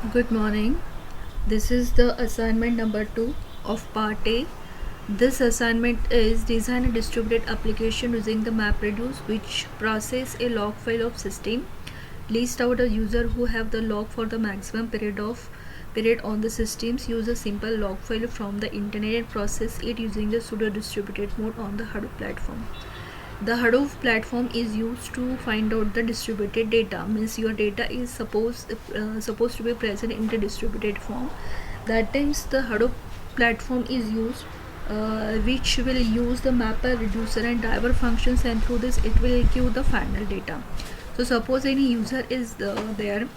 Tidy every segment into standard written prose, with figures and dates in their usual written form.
Good morning. This is the assignment number 2 of part A. This assignment is design a distributed application using the MapReduce which process a log file of system, list out a user who have the log for the maximum period on the systems, use a simple log file from the internet and process it using the pseudo distributed mode on the Hadoop platform. The Hadoop platform is used to find out the distributed data, means your data is supposed to be present in the distributed form. That times the Hadoop platform is used, which will use the mapper, reducer and driver functions, and through this it will give the final data. So suppose any user is there,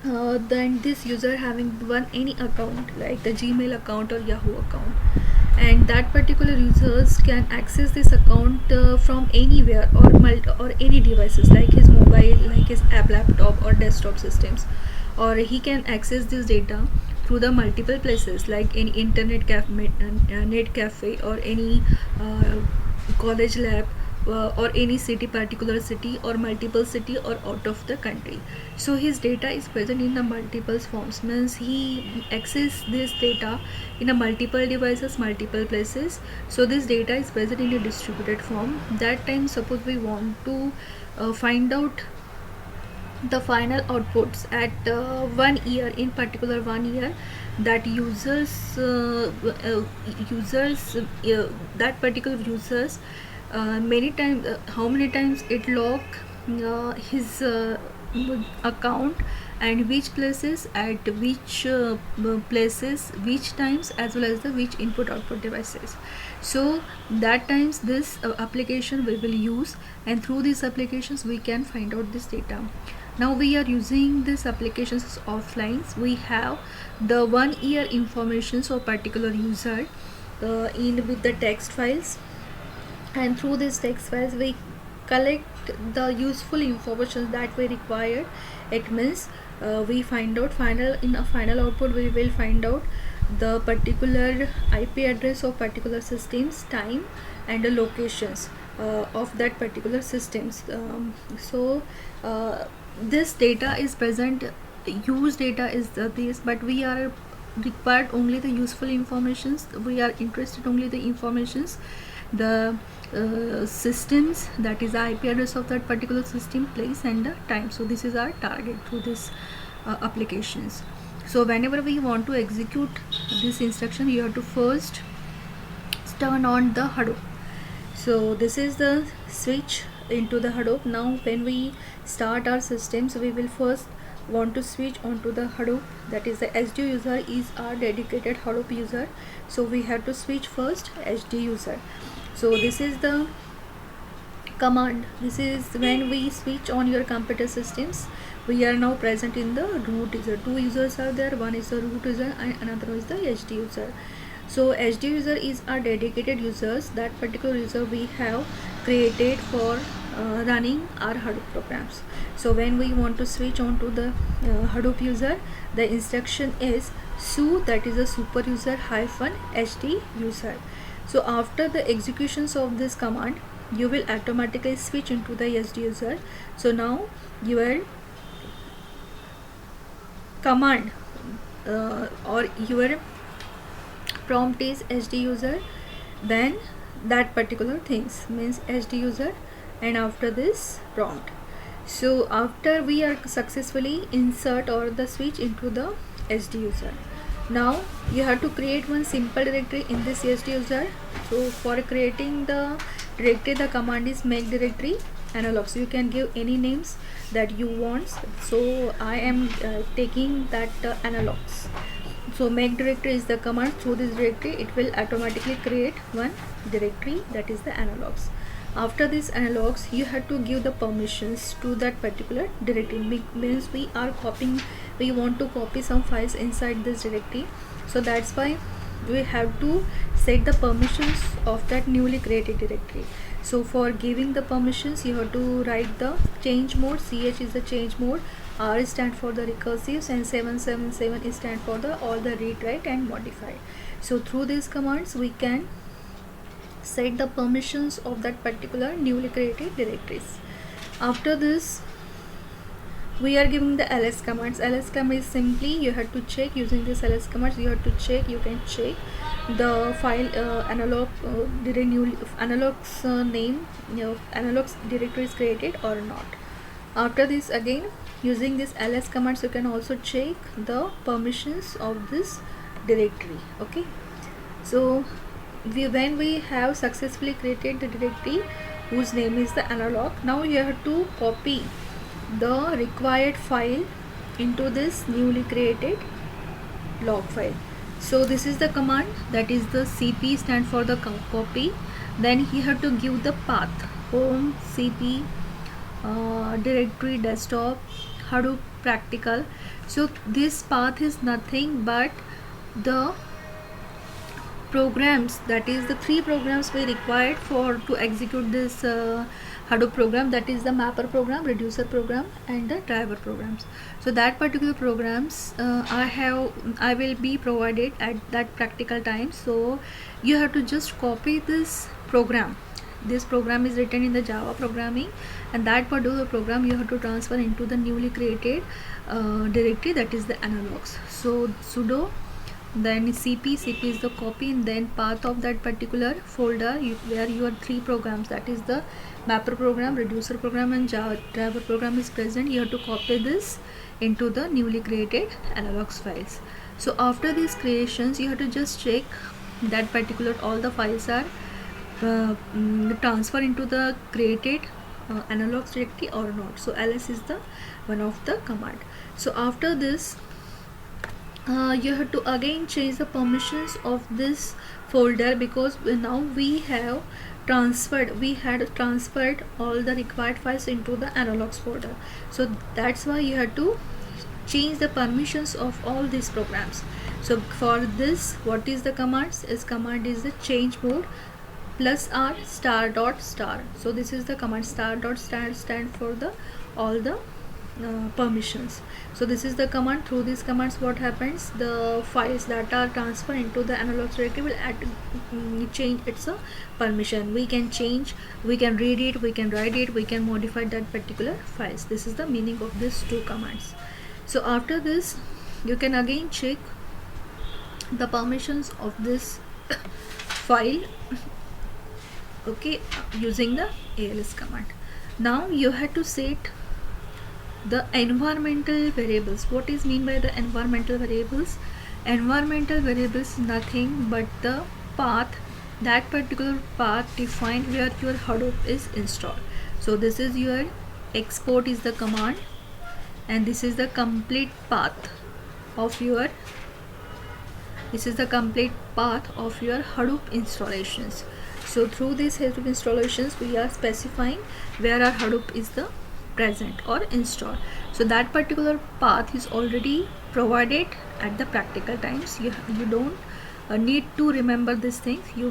then this user having one any account like the Gmail account or Yahoo account, and that particular users can access this account from anywhere or any devices like his mobile, like his app laptop or desktop systems, or he can access this data through the multiple places like any internet cafe, net cafe, or any uh, college lab, or any city, particular city or multiple city or out of the country. So his data is present in the multiple forms, means he access this data in a multiple devices, multiple places. So this data is present in a distributed form. That time suppose we want to find out the final outputs at 1 year, in particular 1 year, that that particular users many times, how many times it log his account, and which places, at which places, which times, as well as the which input output devices. So that times this application we will use, and through these applications we can find out this data. Now we are using this applications offline. We have the 1 year informations of particular user in with the text files, and through these text files we collect the useful information that we required. It means we find out final, in a final output we will find out the particular IP address of particular systems, time and the locations of that particular systems. This data is present, use data is this, but we are required only the useful informations. We are interested only the informations, the systems, that is the IP address of that particular system, place and the time. So this is our target through this applications. So whenever we want to execute this instruction, you have to first turn on the Hadoop. So this is the switch into the Hadoop. Now when we start our systems, we will first want to switch onto the Hadoop, that is the HD user is our dedicated Hadoop user. So we have to switch first HD user. So this is the command. This is when we switch on your computer systems. We are now present in the root user. Two users are there, one is the root user and another is the HD user. So HD user is our dedicated users. That particular user we have created for running our Hadoop programs. So when we want to switch on to the Hadoop user, the instruction is su, that is a super user hyphen HD user. So after the executions of this command, you will automatically switch into the SD user. So now your command or your prompt is HD user, then that particular things means HD user, and after this prompt. So after we are successfully insert or the switch into the SD user, now you have to create one simple directory in this SD user. So for creating the directory, the command is make directory analogs. You can give any names that you want. So I am taking that analogs. So make directory is the command. Through this directory it will automatically create one directory, that is the analogs. After this analogs, you have to give the permissions to that particular directory. Means we are copying, we want to copy some files inside this directory. So that's why we have to set the permissions of that newly created directory. So for giving the permissions, you have to write the change mode. CH is the change mode, R stand for the recursives, and 777 is stand for the all the read, write and modify. So through these commands we can set the permissions of that particular newly created directories. After this, we are giving the ls commands. Ls command is simply you have to check using this ls commands. You have to check, you can check the file analog analog's name, analog's directory is created or not. After this, again using this ls commands, you can also check the permissions of this directory. Okay, so when we have successfully created the directory whose name is the analog, now you have to copy the required file into this newly created log file. So this is the command, that is the cp stand for the copy. Then you have to give the path home cp directory desktop Hadoop practical. So this path is nothing but the programs, that is the 3 programs we required for to execute this Hadoop program, that is the mapper program, reducer program and the driver programs. So that particular programs I will be provided at that practical time. So you have to just copy this program. This program is written in the Java programming, and that particular program you have to transfer into the newly created directory, that is the analogs. So sudo then cp is the copy, and then path of that particular folder where your 3 programs, that is the mapper program, reducer program and driver program is present. You have to copy this into the newly created analogs files. So after these creations, you have to just check that particular all the files are transfer into the created analogs directory or not. So ls is the one of the command. So after this, you have to again change the permissions of this folder, because now we had transferred all the required files into the analogs folder. So that's why you have to change the permissions of all these programs. So for this, what is the command is the change mode +r star dot star. So this is the command, star dot star stand for the all the permissions. So this is the command. Through these commands, what happens, the files that are transferred into the analog directory will change its permission. We can change, we can read it, we can write it, we can modify that particular files. This is the meaning of these 2 commands. So after this, you can again check the permissions of this file, okay, using the als command. Now you have to set the environmental variables. What is mean by the environmental variables? Environmental variables is nothing but the path, that particular path defined where your Hadoop is installed. So this is your export is the command, and this is the complete path of your Hadoop installations. So through these Hadoop installations, we are specifying where our Hadoop is the present or installed. So that particular path is already provided at the practical times. You don't need to remember these things. You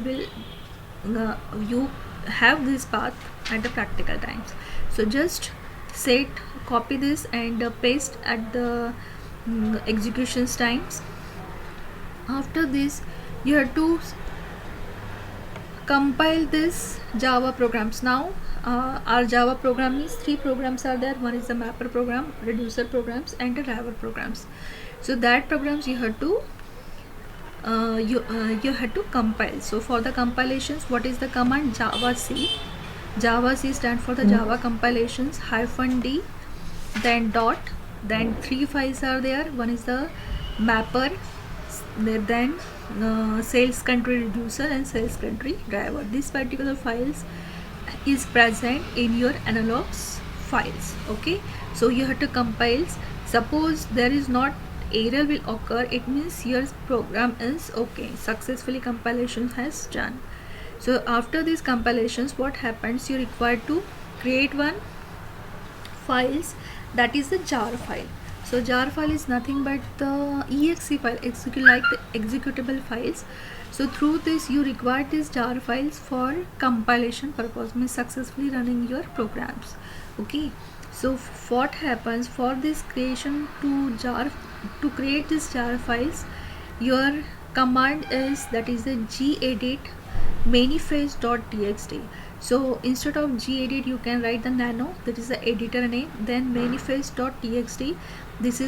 have this path at the practical times. So just copy this and paste at the executions times. After this, you have to compile this Java programs. Now our Java program is 3 programs are there. One is the mapper program, reducer programs and the driver programs. So that programs you have to you have to compile. So for the compilations, what is the command? Java C stand for the Java compilations -d, then dot, then 3 files are there. One is the mapper, then sales country reducer and sales country driver. This particular files is present in your analogs files. Okay, so you have to compile. Suppose there is not error will occur, it means your program is okay, successfully compilation has done. So after these compilations, what happens, you require to create one files, that is the jar file. So jar file is nothing but the exe file, like the executable files. So through this, you require these jar files for compilation purpose, means successfully running your programs. Okay, so what happens for this creation to create these jar files, your command is, that is the gedit manifest.txt. So instead of gedit you can write the nano, that is the editor name. Then manifest.txt, this is